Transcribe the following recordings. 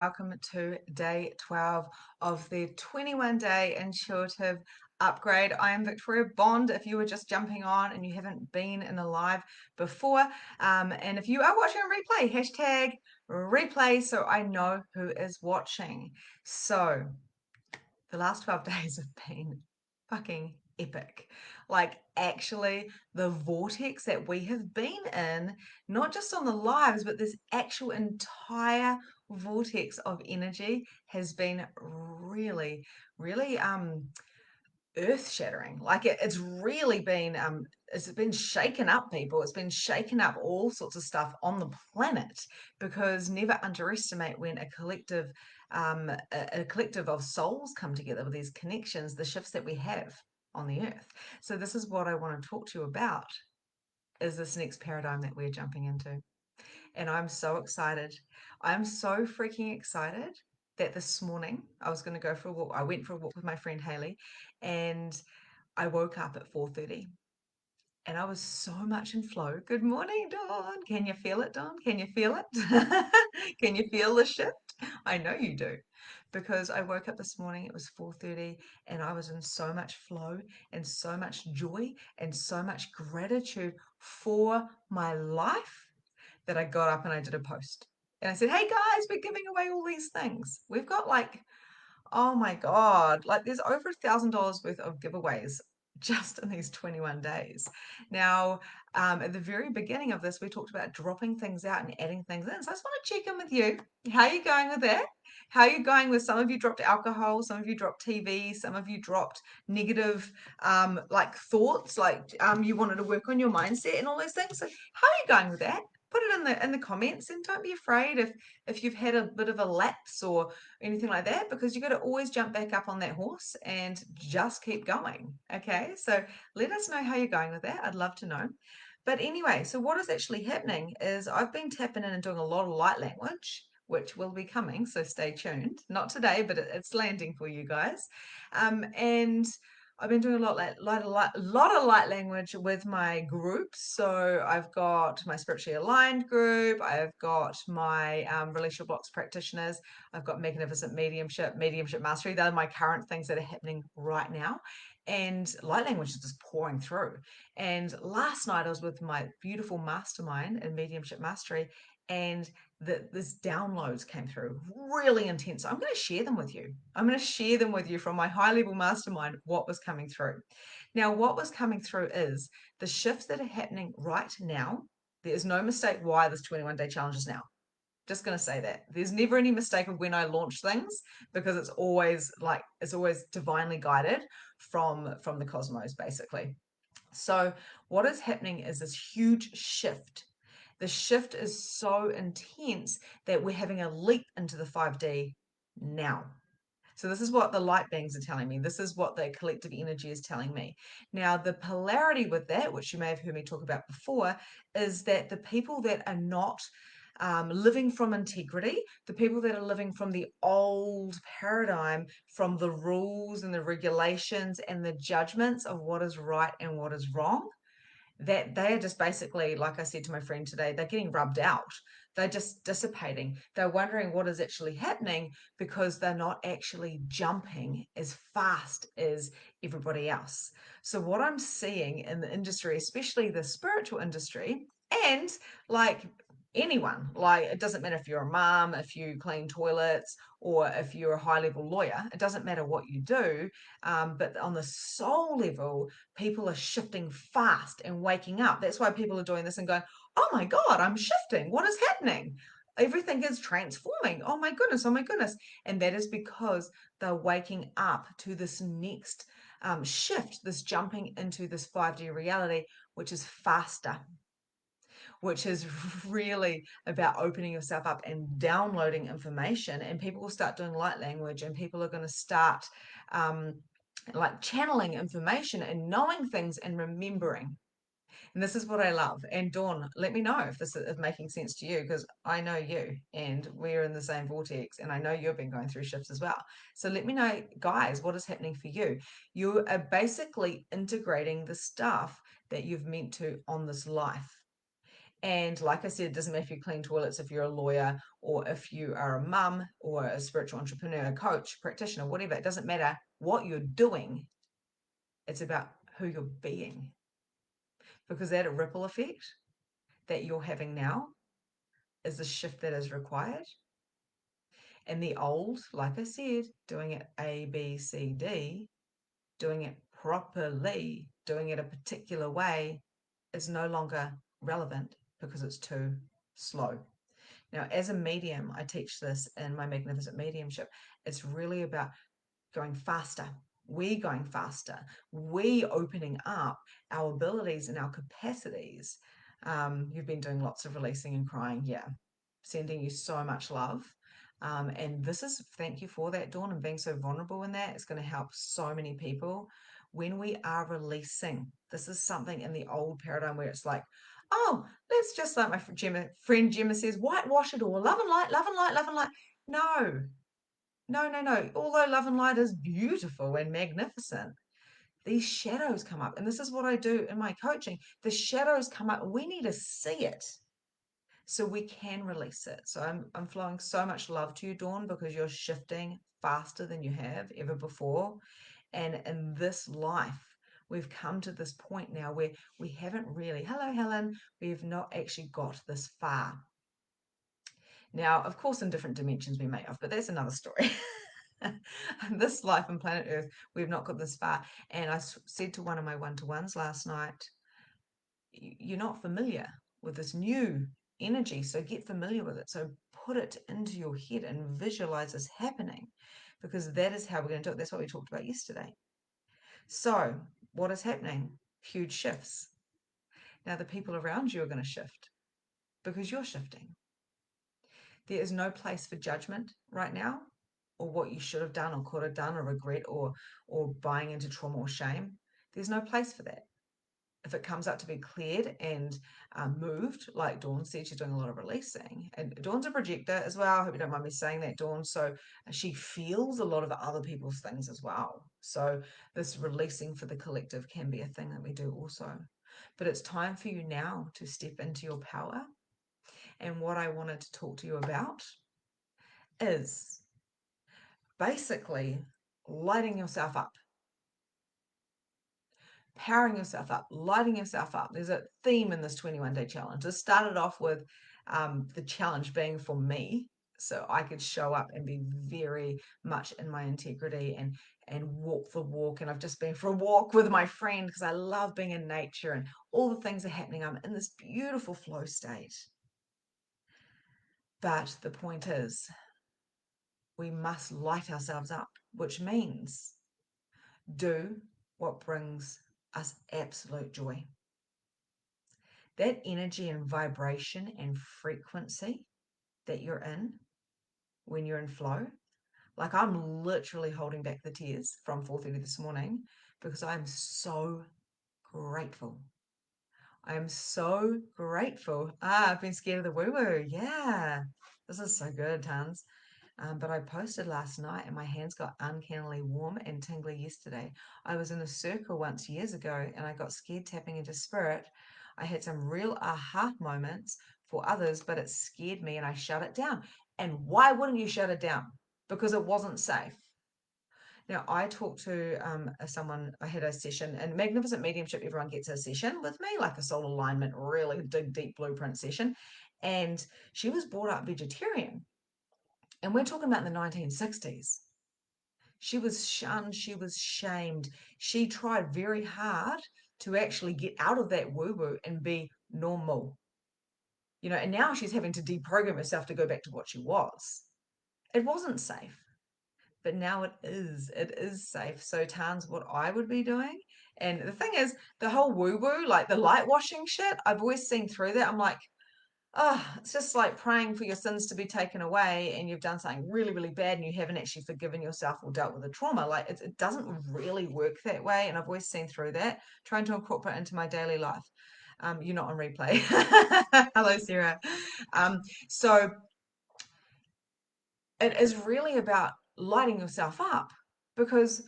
Welcome to day 12 of the 21-day intuitive upgrade. I am Victoria Bond. If you were just jumping on and you haven't been in a live before, and if you are watching on replay, hashtag replay so I know who is watching. So, the last 12 days have been fucking epic. Like, actually, the vortex that we have been in, not just on the lives, but this actual entire vortex of energy has been really, really earth shattering. Like it's been shaken up, people. It's been shaken up all sorts of stuff on the planet, because never underestimate when a collective of souls come together with these connections, the shifts that we have on the earth. So this is what I want to talk to you about, is this next paradigm that we're jumping into. And I'm so excited. I'm so freaking excited that this morning I was going to go for a walk. I went for a walk with my friend Haley, and I woke up at 4:30 and I was so much in flow. Good morning, Dawn. Can you feel it, Dawn? Can you feel it? Can you feel the shift? I know you do. Because I woke up this morning, it was 4:30, and I was in so much flow and so much joy and so much gratitude for my life that I got up and I did a post. And I said, "Hey guys, we're giving away all these things. We've got like, oh my God, like there's over $1,000 worth of giveaways just in these 21 days." Now, at the very beginning of this, we talked about dropping things out and adding things in. So I just want to check in with you. How are you going with that? How are you going with, some of you dropped alcohol, some of you dropped TV, some of you dropped negative like thoughts, like you wanted to work on your mindset and all those things. So how are you going with that? Put it in the comments, and don't be afraid if you've had a bit of a lapse or anything like that, because you got to always jump back up on that horse and just keep going. Okay, so let us know how you're going with that. I'd love to know. But anyway, so what is actually happening is I've been tapping in and doing a lot of light language, which will be coming, so stay tuned. Not today, but it's landing for you guys. And I've been doing a lot of light language with my groups. So I've got my spiritually aligned group. I've got my Release Your Blocks practitioners. I've got Magnificent Mediumship, Mediumship Mastery. They're my current things that are happening right now. And light language is just pouring through. And last night I was with my beautiful mastermind in Mediumship Mastery, and this downloads came through really intense. I'm going to share them with you. I'm going to share them with you from my high level mastermind, what was coming through. Now, what was coming through is the shifts that are happening right now. There is no mistake why this 21-day challenge is now. Just going to say that there's never any mistake of when I launch things, because it's always divinely guided from the cosmos, basically. So what is happening is this huge shift. The shift is so intense that we're having a leap into the 5D now. So this is what the light beings are telling me. This is what the collective energy is telling me. Now, the polarity with that, which you may have heard me talk about before, is that the people that are not living from integrity, the people that are living from the old paradigm, from the rules and the regulations and the judgments of what is right and what is wrong, that they are just basically, like I said to my friend today, they're getting rubbed out. They're just dissipating. They're wondering what is actually happening, because they're not actually jumping as fast as everybody else. So, what I'm seeing in the industry, especially the spiritual industry, and like anyone, like it doesn't matter if you're a mom, if you clean toilets, or if you're a high level lawyer, it doesn't matter what you do. But on the soul level, people are shifting fast and waking up. That's why people are doing this and going, "Oh my God, I'm shifting. What is happening? Everything is transforming. Oh my goodness, oh my goodness." And that is because they're waking up to this next shift, this jumping into this 5D reality, which is faster, which is really about opening yourself up and downloading information. And people will start doing light language, and people are going to start um, like channeling information and knowing things and remembering. And this is what I love. And Dawn, let me know if this is making sense to you, because I know you and we're in the same vortex, and I know you've been going through shifts as well. So let me know, guys, what is happening for you. You are basically integrating the stuff that you've meant to on this life. And like I said, it doesn't matter if you clean toilets, if you're a lawyer, or if you are a mum, or a spiritual entrepreneur, a coach, practitioner, whatever. It doesn't matter what you're doing. It's about who you're being. Because that ripple effect that you're having now is the shift that is required. And the old, like I said, doing it A, B, C, D, doing it properly, doing it a particular way is no longer relevant because it's too slow. Now, as a medium, I teach this in my Magnificent Mediumship. It's really about going faster. We going faster. We opening up our abilities and our capacities. You've been doing lots of releasing and crying. Yeah. Sending you so much love. And this is, thank you for that, Dawn, and being so vulnerable in that. It's going to help so many people when we are releasing. This is something in the old paradigm where it's like, oh, let's just, like my friend Gemma says, whitewash it all. Love and light, love and light, love and light. No, no, no, no. Although love and light is beautiful and magnificent, these shadows come up. And this is what I do in my coaching. The shadows come up. We need to see it so we can release it. So I'm flowing so much love to you, Dawn, because you're shifting faster than you have ever before. And in this life, we've come to this point now where we haven't really, hello, Helen, we've not actually got this far. Now, of course, in different dimensions we may have, but that's another story. This life on planet Earth, we've not got this far. And I said to one of my one-to-ones last night, you're not familiar with this new energy, so get familiar with it. So put it into your head and visualize this happening, because that is how we're going to do it. That's what we talked about yesterday. So what is happening? Huge shifts. Now the people around you are going to shift because you're shifting. There is no place for judgment right now, or what you should have done or could have done, or regret, or buying into trauma or shame. There's no place for that. If it comes up to be cleared and moved, like Dawn said, she's doing a lot of releasing. And Dawn's a projector as well. I hope you don't mind me saying that, Dawn. So she feels a lot of other people's things as well. So this releasing for the collective can be a thing that we do also. But it's time for you now to step into your power. And what I wanted to talk to you about is basically lighting yourself up, powering yourself up, lighting yourself up. There's a theme in this 21-day challenge. It started off with the challenge being for me, so I could show up and be very much in my integrity and walk the walk. And I've just been for a walk with my friend because I love being in nature and all the things are happening. I'm in this beautiful flow state. But the point is, we must light ourselves up, which means do what brings us absolute joy. That energy and vibration and frequency that you're in when you're in flow, like I'm literally holding back the tears from 4:30 this morning because I'm so grateful. I am so grateful. I've been scared of the woo-woo. Yeah, this is so good, Tans. But I posted last night and my hands got uncannily warm and tingly yesterday. I was in a circle once years ago and I got scared tapping into spirit. I had some real aha moments for others, but it scared me and I shut it down. And why wouldn't you shut it down? Because it wasn't safe. Now, I talked to someone, I had a session, and Magnificent Mediumship, everyone gets a session with me, like a soul alignment, really deep blueprint session. And she was brought up vegetarian. And we're talking about the 1960s. She was shunned, she was shamed. She tried very hard to actually get out of that woo woo and be normal. You know, and now she's having to deprogram herself to go back to what she was. It wasn't safe, but now it is. It is safe. So, Tans, what I would be doing, and the thing is, the whole woo woo, like the light washing shit, I've always seen through that. I'm like, oh, it's just like praying for your sins to be taken away and you've done something really, really bad and you haven't actually forgiven yourself or dealt with the trauma. Like it doesn't really work that way. And I've always seen through that, trying to incorporate into my daily life. You're not on replay. Hello, Sarah. So it is really about lighting yourself up because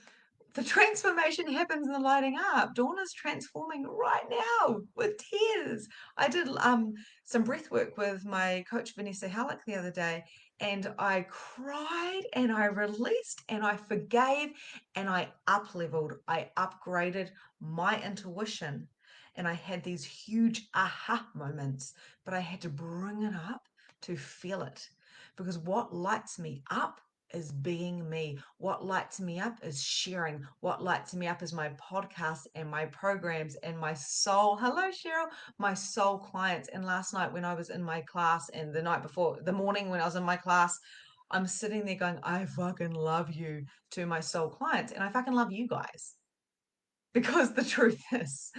the transformation happens in the lighting up. Dawn is transforming right now with tears. I did some breath work with my coach Vanessa Halleck the other day, and I cried and I released and I forgave and I up leveled, I upgraded my intuition. And I had these huge aha moments, but I had to bring it up to feel it. Because what lights me up is being me. What lights me up is sharing. What lights me up is my podcast and my programs and my soul. Hello, Cheryl. My soul clients. And last night when I was in my class, and the night before, the morning when I was in my class, I'm sitting there going, I fucking love you to my soul clients. And I fucking love you guys. Because the truth is,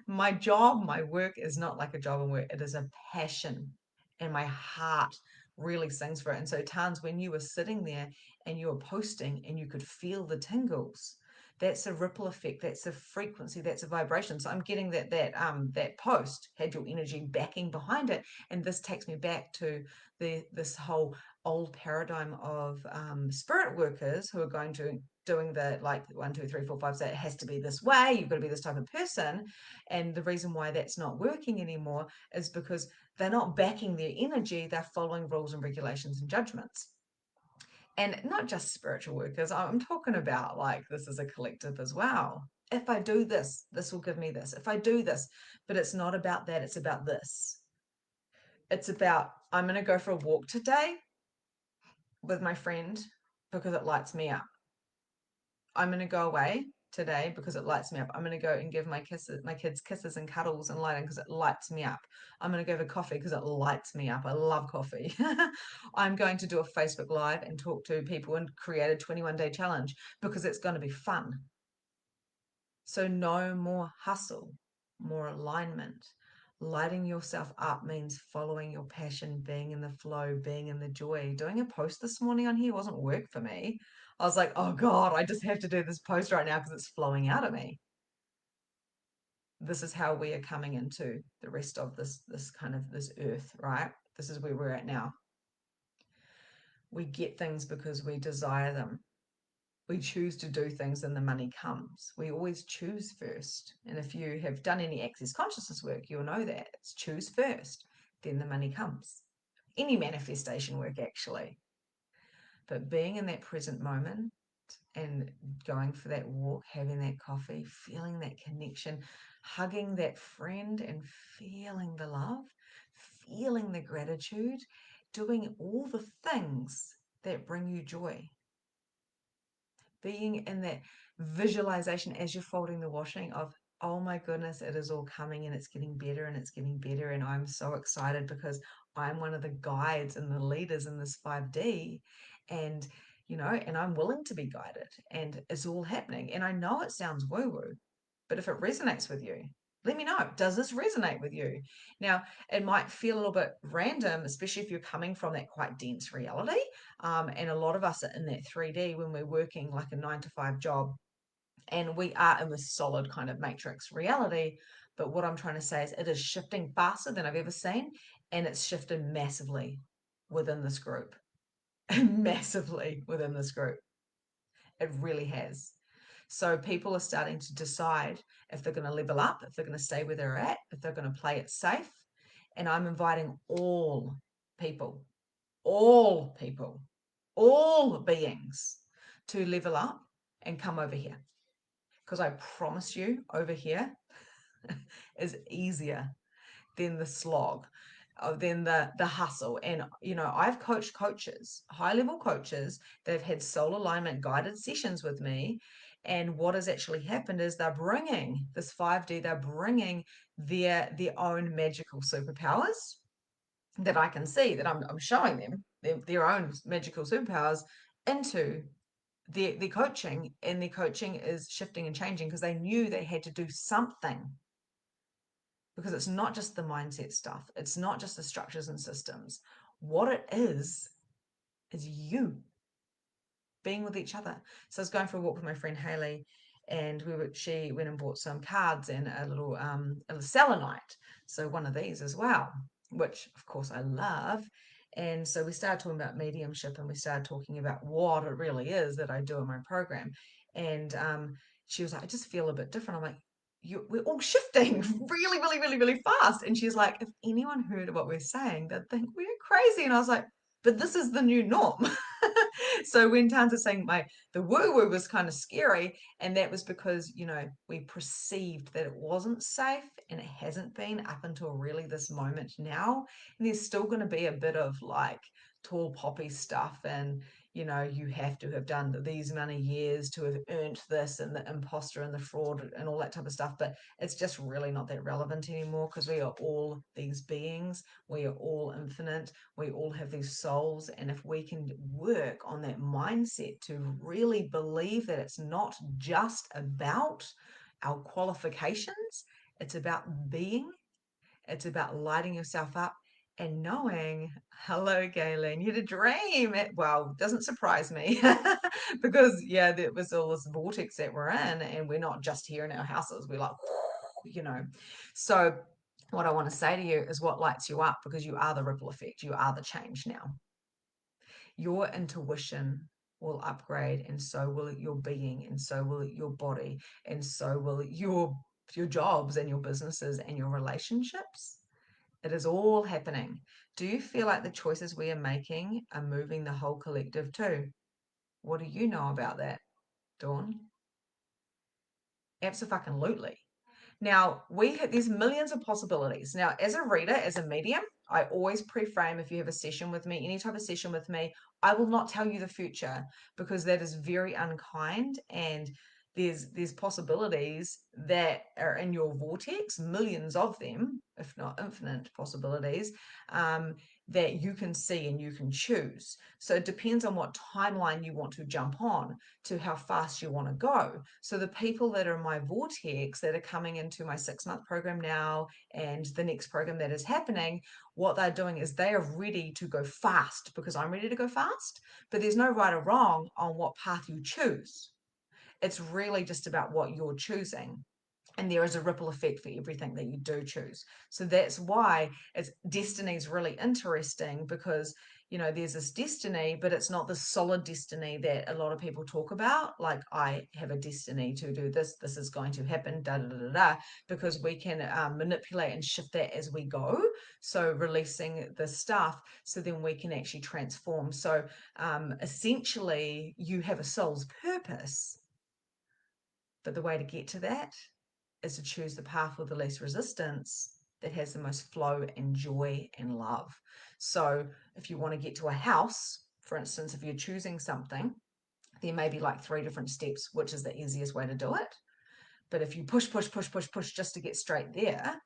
my job, my work is not like a job and work. It is a passion. And my heart really sings for it. And so, Tans, when you were sitting there and you were posting and you could feel the tingles, that's a ripple effect. That's a frequency. That's a vibration. So I'm getting that post had your energy backing behind it, and this takes me back to this whole old paradigm of spirit workers who are going to doing the like 1, 2, 3, 4, 5, so it has to be this way, you've got to be this type of person. And the reason why that's not working anymore is because they're not backing their energy, they're following rules and regulations and judgments. And not just spiritual workers, I'm talking about like this is a collective as well. If I do this, this will give me this. If I do this, but it's not about that, it's about this. It's about I'm going to go for a walk today with my friend because it lights me up. I'm going to go away today because it lights me up. I'm going to go and give my kids kisses and cuddles and lighting because it lights me up. I'm going to go for coffee because it lights me up. I love coffee. I'm going to do a Facebook Live and talk to people and create a 21-day challenge because it's going to be fun. So no more hustle, more alignment. Lighting yourself up means following your passion, being in the flow, being in the joy. Doing a post this morning on here wasn't work for me. I was like, oh God, I just have to do this post right now because it's flowing out of me. This is how we are coming into the rest of this kind of this earth, right? This is where we're at now. We get things because we desire them. We choose to do things and the money comes. We always choose first. And if you have done any access consciousness work, you'll know that it's choose first, then the money comes. Any manifestation work, actually. But being in that present moment and going for that walk, having that coffee, feeling that connection, hugging that friend and feeling the love, feeling the gratitude, doing all the things that bring you joy, being in that visualization as you're folding the washing of, oh my goodness, it is all coming and it's getting better and it's getting better. And I'm so excited because I'm one of the guides and the leaders in this 5D. And, and I'm willing to be guided and it's all happening. And I know it sounds woo woo, but if it resonates with you, let me know. Does this resonate with you? Now, it might feel a little bit random, especially if you're coming from that quite dense reality. And a lot of us are in that 3D when we're working like a 9 to 5 job, and we are in this solid kind of matrix reality. But what I'm trying to say is it is shifting faster than I've ever seen, and it's shifted massively within this group. Massively within this group. It really has. So people are starting to decide if they're going to level up, if they're going to stay where they're at, if they're going to play it safe. And I'm inviting people, all people, all beings to level up and come over here. Because I promise you, over here is easier than the slog, than the hustle. And I've coached coaches, high level coaches, they've had soul alignment guided sessions with me. And what has actually happened is they're bringing this 5D, they're bringing their own magical superpowers that I can see, that I'm showing them their own magical superpowers into their coaching. And their coaching is shifting and changing because they knew they had to do something, because it's not just the mindset stuff, it's not just the structures and systems. What it is you being with each other. So I was going for a walk with my friend Haley, and she went and bought some cards and a selenite, so one of these as well, which of course I love. And so we started talking about mediumship, and we started talking about what it really is that I do in my program. And she was like, I just feel a bit different. I'm like, we're all shifting really, really, really, really fast. And she's like, if anyone heard what we're saying, they'd think we're crazy. And I was like, but this is the new norm. So when Tan's saying the woo-woo was kind of scary, and that was because, we perceived that it wasn't safe, and it hasn't been up until really this moment now. And there's still going to be a bit of like tall poppy stuff, and you have to have done these many years to have earned this, and the imposter and the fraud and all that type of stuff. But it's just really not that relevant anymore, because we are all these beings. We are all infinite. We all have these souls. And if we can work on that mindset to really believe that it's not just about our qualifications, it's about being, it's about lighting yourself up and knowing, hello, Galen, you had a dream. Well, doesn't surprise me because, yeah, there was all this vortex that we're in, and we're not just here in our houses. We're like, you know. So, what I want to say to you is what lights you up, because you are the ripple effect. You are the change now. Your intuition will upgrade, and so will your being, and so will your body, and so will your jobs and your businesses and your relationships. It is all happening. Do you feel like the choices we are making are moving the whole collective too? What do you know about that, Dawn? Absolutely. Now, there's millions of possibilities. Now, as a reader, as a medium, I always pre-frame, if you have a session with me, any type of session with me, I will not tell you the future, because that is very unkind, and there's possibilities that are in your vortex, millions of them, if not infinite possibilities, that you can see and you can choose. So it depends on what timeline you want to jump on, to how fast you want to go. So the people that are in my vortex, that are coming into my 6-month program now and the next program that is happening, what they're doing is they are ready to go fast, because I'm ready to go fast. But there's no right or wrong on what path you choose. It's really just about what you're choosing. And there is a ripple effect for everything that you do choose. So that's why destiny is really interesting, because there's this destiny, but it's not the solid destiny that a lot of people talk about, like, I have a destiny to do this, this is going to happen, da da da da da. Because we can manipulate and shift that as we go, so releasing the stuff, so then we can actually transform. So essentially, you have a soul's purpose, but the way to get to that is to choose the path with the least resistance, that has the most flow and joy and love. So if you want to get to a house, for instance, if you're choosing something, there may be like 3 different steps, which is the easiest way to do it. But if you push, push, push, push, push just to get straight there,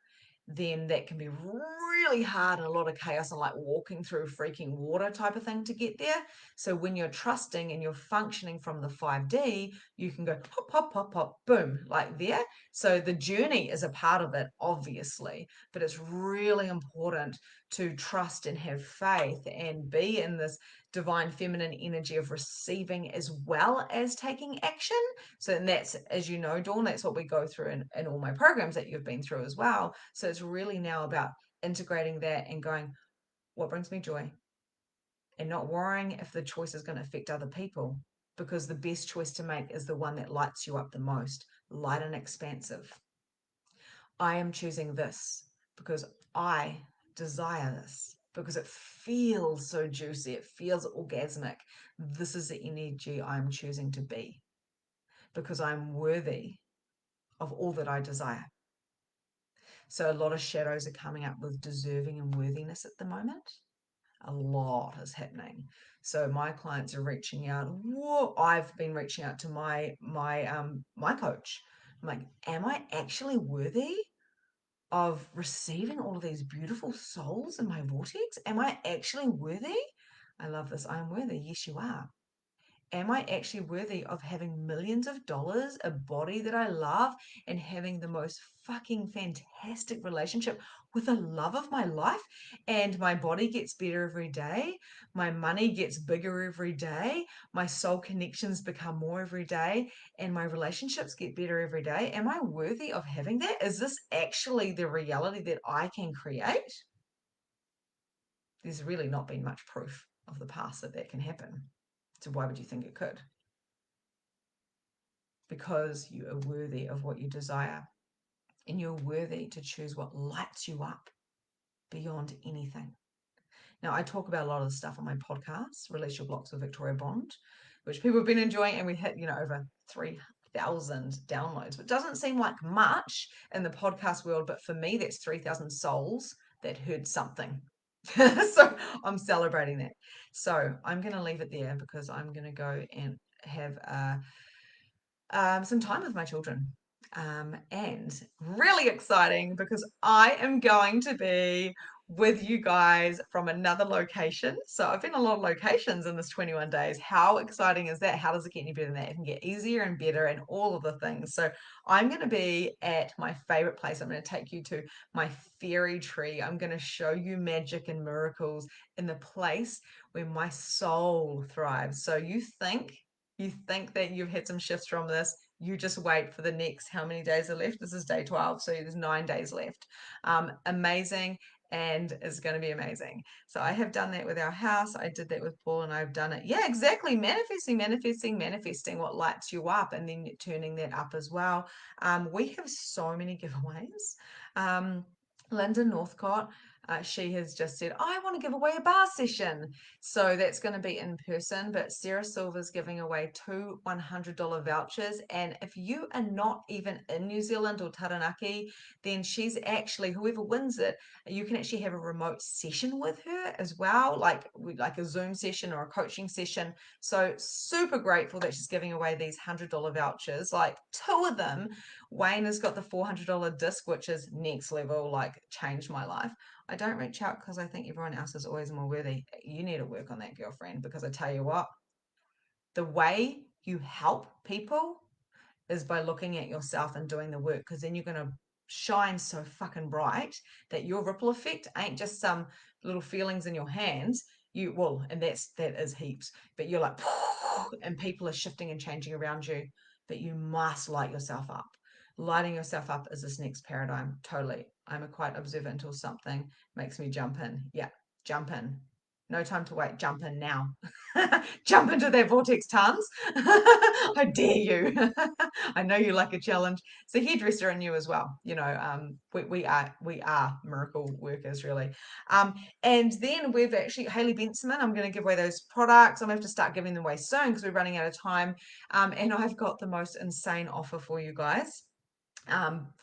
then that can be really hard and a lot of chaos, and like walking through freaking water type of thing to get there. So when you're trusting and you're functioning from the 5D, you can go pop, pop, pop, pop, boom, like there. So the journey is a part of it, obviously, but it's really important to trust and have faith and be in this divine feminine energy of receiving as well as taking action. So, and that's, as you know, Dawn, that's what we go through in all my programs that you've been through as well. So it's really now about integrating that and going, what brings me joy? And not worrying if the choice is going to affect other people, because the best choice to make is the one that lights you up the most, light and expansive. I am choosing this because I desire this, because it feels so juicy, it feels orgasmic. This is the energy I'm choosing to be, because I'm worthy of all that I desire. So a lot of shadows are coming up with deserving and worthiness at the moment. A lot is happening. So my clients are reaching out. Whoa, I've been reaching out to my coach. I'm like, am I actually worthy of receiving all of these beautiful souls in my vortex? Am I actually worthy? I love this. I'm worthy. Yes, you are. Am I actually worthy of having millions of dollars, a body that I love, and having the most fucking fantastic relationship with the love of my life? And my body gets better every day. My money gets bigger every day. My soul connections become more every day. And my relationships get better every day. Am I worthy of having that? Is this actually the reality that I can create? There's really not been much proof of the past that that can happen. So why would you think it could? because you are worthy of what you desire, and you're worthy to choose what lights you up beyond anything. Now, I talk about a lot of the stuff on my podcast, Release Your Blocks with Victoria Bond, which people have been enjoying, and we hit, over 3,000 downloads, which doesn't seem like much in the podcast world, but for me, that's 3,000 souls that heard something. So I'm celebrating that. So I'm going to leave it there because I'm going to go and have some time with my children. And really exciting because I am going to be with you guys from another location. So I've been a lot of locations in this 21 days. How exciting is that? How does it get any better than that? It can get easier and better and all of the things. So I'm going to be at my favorite place. I'm going to take you to my fairy tree. I'm going to show you magic and miracles in the place where my soul thrives. So you think that you've had some shifts from this, you just wait for the next, how many days are left? This is day 12, so there's 9 days left. Amazing, and it's going to be amazing. So I have done that with our house. I did that with Paul, and I've done it. Yeah, exactly. Manifesting what lights you up, and then turning that up as well. We have so many giveaways. Linda Northcott, she has just said, I want to give away a bar session. So that's going to be in person, but Sarah Silver's giving away 2 $100 vouchers. And if you are not even in New Zealand or Taranaki, then she's actually, whoever wins it, you can actually have a remote session with her as well, like a Zoom session or a coaching session. So super grateful that she's giving away these $100 vouchers, like 2 of them. Wayne has got the $400 disc, which is next level, like changed my life. I don't reach out because I think everyone else is always more worthy. You need to work on that, girlfriend, because I tell you what, the way you help people is by looking at yourself and doing the work, because then you're going to shine so fucking bright that your ripple effect ain't just some little feelings in your hands. And that is heaps, but you're like, and people are shifting and changing around you, but you must light yourself up. Lighting yourself up is this next paradigm. Totally. I'm a quite observant until something makes me jump in. Yeah, jump in. No time to wait. Jump in now. Jump into that vortex, Tans. I dare you. I know you like a challenge. It's a hairdresser in you as well. We are miracle workers, really. And then we've actually Hayley Benson. I'm going to give away those products. I'm going to have to start giving them away soon because we're running out of time. And I've got the most insane offer for you guys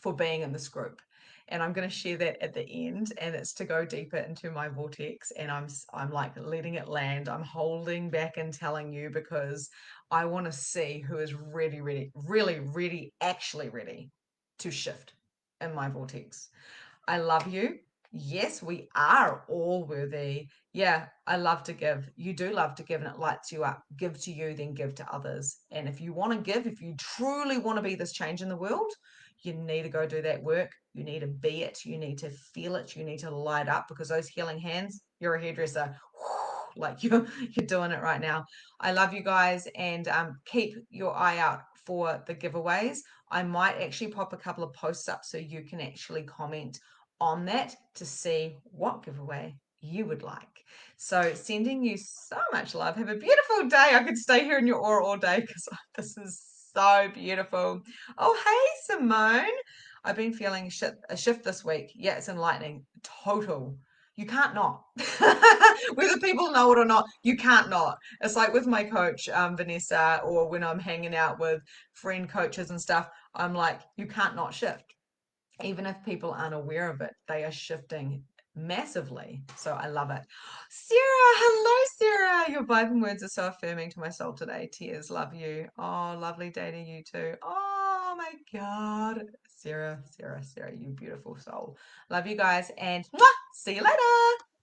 for being in this group. And I'm going to share that at the end, and it's to go deeper into my vortex. And I'm like letting it land. I'm holding back and telling you because I want to see who is ready, really ready, actually ready to shift in my vortex. I love you. Yes, we are all worthy. Yeah, I love to give. You do love to give, and it lights you up. Give to you, then give to others. And if you want to give, if you truly want to be this change in the world, you need to go do that work. You need to be it. You need to feel it. You need to light up, because those healing hands, you're a hairdresser. Like you're doing it right now. I love you guys, and keep your eye out for the giveaways. I might actually pop a couple of posts up so you can actually comment on that to see what giveaway you would like. So sending you so much love. Have a beautiful day. I could stay here in your aura all day because this is so beautiful. Oh, hey, Simone. I've been feeling a shift this week. Yeah, it's enlightening. Total. You can't not. Whether people know it or not, you can't not. It's like with my coach, Vanessa, or when I'm hanging out with friend coaches and stuff, I'm like, you can't not shift. Even if people aren't aware of it, they are shifting massively. So I love it. Sarah, hello, Sarah. Your vibing words are so affirming to my soul today. Tears, love you. Oh, lovely day to you too. Oh my God. Sarah, you beautiful soul. Love you guys, and mwah, see you later.